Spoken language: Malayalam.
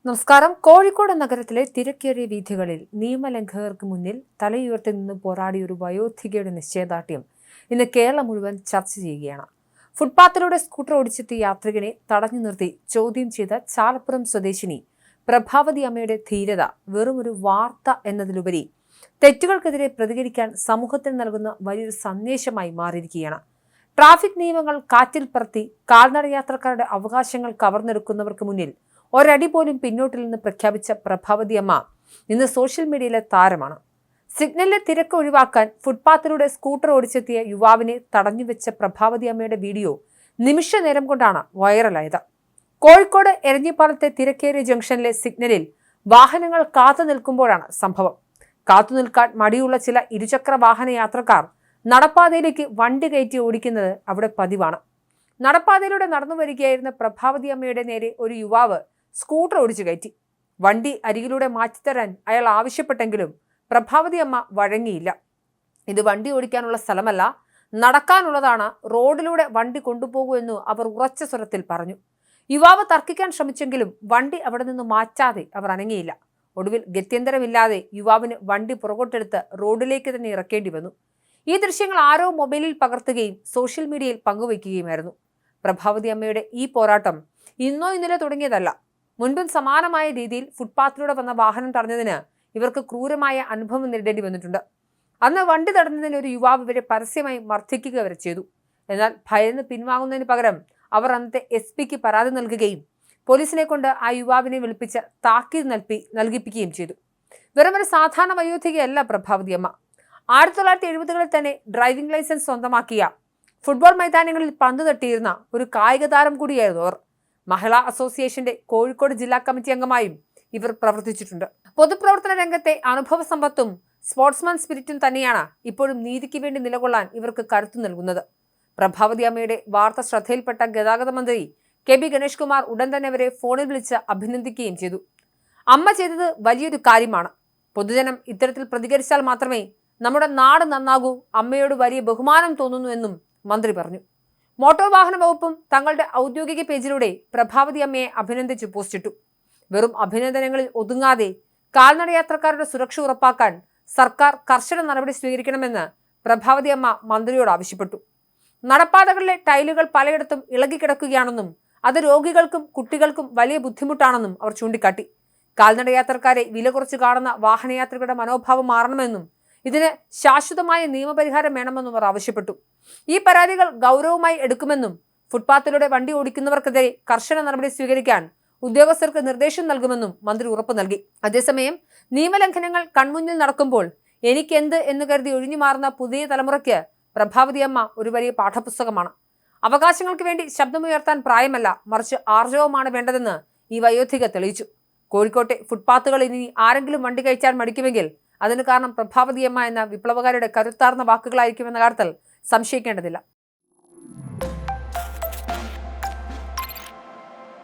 നമസ്കാരം. കോഴിക്കോട് നഗരത്തിലെ തിരക്കേറിയ വീഥികളിൽ നിയമലംഘകർക്ക് മുന്നിൽ തലയുയർത്തി നിന്ന് പോരാടിയ ഒരു വയോധികയുടെ നിശ്ചയദാർഢ്യം ഇന്ന് കേരളം മുഴുവൻ ചർച്ച ചെയ്യുകയാണ്. ഫുട്പാത്തിലൂടെ സ്കൂട്ടർ ഓടിച്ചെത്തിയ യാത്രികനെ തടഞ്ഞു നിർത്തി ചോദ്യം ചെയ്ത ചാലപ്പുറം സ്വദേശിനി പ്രഭാവതി അമ്മയുടെ ധീരത വെറുമൊരു വാർത്ത എന്നതിലുപരി തെറ്റുകൾക്കെതിരെ പ്രതികരിക്കാൻ സമൂഹത്തിന് നൽകുന്ന വലിയൊരു സന്ദേശമായി മാറിയിരിക്കുകയാണ്. ട്രാഫിക് നിയമങ്ങൾ കാറ്റിൽ പറത്തി കാൽനട യാത്രക്കാരുടെ അവകാശങ്ങൾ കവർന്നെടുക്കുന്നവർക്ക് മുന്നിൽ ഒരടി പോലും പിന്നോട്ടിൽ നിന്ന് പ്രഖ്യാപിച്ച പ്രഭാവതി അമ്മ ഇന്ന് സോഷ്യൽ മീഡിയയിലെ താരമാണ്. സിഗ്നലിലെ തിരക്ക് ഒഴിവാക്കാൻ ഫുട്പാത്തിലൂടെ സ്കൂട്ടർ ഓടിച്ചെത്തിയ യുവാവിനെ തടഞ്ഞുവെച്ച പ്രഭാവതി അമ്മയുടെ വീഡിയോ നിമിഷ നേരം കൊണ്ടാണ് വൈറലായത്. കോഴിക്കോട് എരഞ്ഞിപ്പാലത്തെ തിരക്കേറിയ ജംഗ്ഷനിലെ സിഗ്നലിൽ വാഹനങ്ങൾ കാത്തു നിൽക്കുമ്പോഴാണ് സംഭവം. കാത്തുനിൽക്കാൻ മടിയുള്ള ചില ഇരുചക്ര വാഹന യാത്രക്കാർ നടപ്പാതയിലേക്ക് വണ്ടി കയറ്റി ഓടിക്കുന്നത് അവിടെ പതിവാണ്. നടപ്പാതയിലൂടെ നടന്നു വരികയായിരുന്ന പ്രഭാവതി അമ്മയുടെ നേരെ ഒരു യുവാവ് സ്കൂട്ടർ ഓടിച്ചു കയറ്റി. വണ്ടി അരികിലൂടെ മാറ്റിത്തരാൻ അയാൾ ആവശ്യപ്പെട്ടെങ്കിലും പ്രഭാവതി അമ്മ വഴങ്ങിയില്ല. ഇത് വണ്ടി ഓടിക്കാനുള്ള സ്ഥലമല്ല, നടക്കാനുള്ളതാണ്, റോഡിലൂടെ വണ്ടി കൊണ്ടുപോകൂ എന്ന് അവർ ഉറച്ച സ്വരത്തിൽ പറഞ്ഞു. യുവാവ് തർക്കിക്കാൻ ശ്രമിച്ചെങ്കിലും വണ്ടി അവിടെ നിന്ന് മാറ്റാതെ അവർ അനങ്ങിയില്ല. ഒടുവിൽ ഗത്യന്തരമില്ലാതെ യുവാവിന് വണ്ടി പുറകോട്ടെടുത്ത് റോഡിലേക്ക് തന്നെ ഇറക്കേണ്ടി വന്നു. ഈ ദൃശ്യങ്ങൾ ആരോ മൊബൈലിൽ പകർത്തുകയും സോഷ്യൽ മീഡിയയിൽ പങ്കുവയ്ക്കുകയുമായിരുന്നു. പ്രഭാവതി അമ്മയുടെ ഈ പോരാട്ടം ഇന്നോ ഇന്നലെ തുടങ്ങിയതല്ല. മുൻപും സമാനമായ രീതിയിൽ ഫുട്പാത്തിലൂടെ വന്ന വാഹനം തടഞ്ഞതിന് ഇവർക്ക് ക്രൂരമായ അനുഭവം നേരിടേണ്ടി വന്നിട്ടുണ്ട്. അന്ന് വണ്ടി തടഞ്ഞതിന് ഒരു യുവാവ് ഇവരെ പരസ്യമായി മർദ്ദിക്കുക വരെ ചെയ്തു. എന്നാൽ ഭയന്ന് പിൻവാങ്ങുന്നതിന് പകരം അവർ അന്നത്തെ SP പരാതി നൽകുകയും പോലീസിനെ കൊണ്ട് ആ യുവാവിനെ വിളിപ്പിച്ച് താക്കീത് നൽകിപ്പിക്കുകയും ചെയ്തു. വെറുമൊരു സാധാരണ വയോധികയല്ല പ്രഭാവതി അമ്മ. 1970കളിൽ തന്നെ ഡ്രൈവിംഗ് ലൈസൻസ് സ്വന്തമാക്കിയ, ഫുട്ബോൾ മൈതാനങ്ങളിൽ പന്ത് തട്ടിയിരുന്ന ഒരു കായിക താരം കൂടിയായിരുന്നു അവർ. മഹിളാ അസോസിയേഷന്റെ കോഴിക്കോട് ജില്ലാ കമ്മിറ്റി അംഗമായും ഇവർ പ്രവർത്തിച്ചിട്ടുണ്ട്. പൊതുപ്രവർത്തന രംഗത്തെ അനുഭവ സമ്പത്തും സ്പോർട്സ്മാൻ സ്പിരിറ്റും തന്നെയാണ് ഇപ്പോഴും നീതിക്ക് വേണ്ടി നിലകൊള്ളാൻ ഇവർക്ക് കരുത്തു നൽകുന്നത്. പ്രഭാവതി അമ്മയുടെ വാർത്ത ശ്രദ്ധയിൽപ്പെട്ട ഗതാഗത മന്ത്രി KB ഗണേഷ് കുമാർ ഉടൻ തന്നെ അവരെ ഫോണിൽ വിളിച്ച് അഭിനന്ദിക്കുകയും ചെയ്തു. അമ്മ ചെയ്തത് വലിയൊരു കാര്യമാണ്. പൊതുജനം ഇത്തരത്തിൽ പ്രതികരിച്ചാൽ മാത്രമേ നമ്മുടെ നാട് നന്നാകൂ. അമ്മയോട് വലിയ ബഹുമാനം തോന്നുന്നു എന്നും മന്ത്രി പറഞ്ഞു. മോട്ടോർ വാഹന വകുപ്പും തങ്ങളുടെ ഔദ്യോഗിക പേജിലൂടെ പ്രഭാവതി അമ്മയെ അഭിനന്ദിച്ച് പോസ്റ്റിട്ടു. വെറും അഭിനന്ദനങ്ങളിൽ ഒതുങ്ങാതെ കാൽനട യാത്രക്കാരുടെ സുരക്ഷ ഉറപ്പാക്കാൻ സർക്കാർ കർശന നടപടി സ്വീകരിക്കണമെന്ന് പ്രഭാവതി അമ്മ മന്ത്രിയോട് ആവശ്യപ്പെട്ടു. നടപ്പാതകളിലെ ടൈലുകൾ പലയിടത്തും ഇളകിക്കിടക്കുകയാണെന്നും അത് രോഗികൾക്കും കുട്ടികൾക്കും വലിയ ബുദ്ധിമുട്ടാണെന്നും അവർ ചൂണ്ടിക്കാട്ടി. കാൽനട യാത്രക്കാരെ വില കുറച്ച് കാണുന്ന വാഹനയാത്രികരുടെ മനോഭാവം മാറണമെന്നും ഇതിന് ശാശ്വതമായ നിയമപരിഹാരം വേണമെന്നും അവർ ആവശ്യപ്പെട്ടു. ഈ പരാതികൾ ഗൗരവമായി എടുക്കുമെന്നും ഫുട്പാത്തിലൂടെ വണ്ടി ഓടിക്കുന്നവർക്കെതിരെ കർശന നടപടി സ്വീകരിക്കാൻ ഉദ്യോഗസ്ഥർക്ക് നിർദ്ദേശം നൽകുമെന്നും മന്ത്രി ഉറപ്പു നൽകി. അതേസമയം നിയമലംഘനങ്ങൾ കൺമുന്നിൽ നടക്കുമ്പോൾ എനിക്കെന്ത് എന്ന് കരുതി ഒഴിഞ്ഞു മാറുന്ന പുതിയ തലമുറയ്ക്ക് പ്രഭാവതി അമ്മ ഒരു വലിയ പാഠപുസ്തകമാണ്. അവകാശങ്ങൾക്ക് വേണ്ടി ശബ്ദമുയർത്താൻ പ്രായമല്ല, മറിച്ച് ആർജവമാണ് വേണ്ടതെന്ന് ഈ വയോധിക തെളിയിച്ചു. കോഴിക്കോട്ടെ ഫുട്പാത്തുകൾ ഇനി ആരെങ്കിലും വണ്ടി കയറ്റാൻ മടിക്കുമെങ്കിൽ അതിന് കാരണം പ്രഭാവതി അമ്മ എന്ന വിപ്ലവകാരിയുടെ കരുത്താർന്ന വാക്കുകളായിരിക്കുമെന്ന കാര്യത്തിൽ സംശയിക്കേണ്ടതില്ല.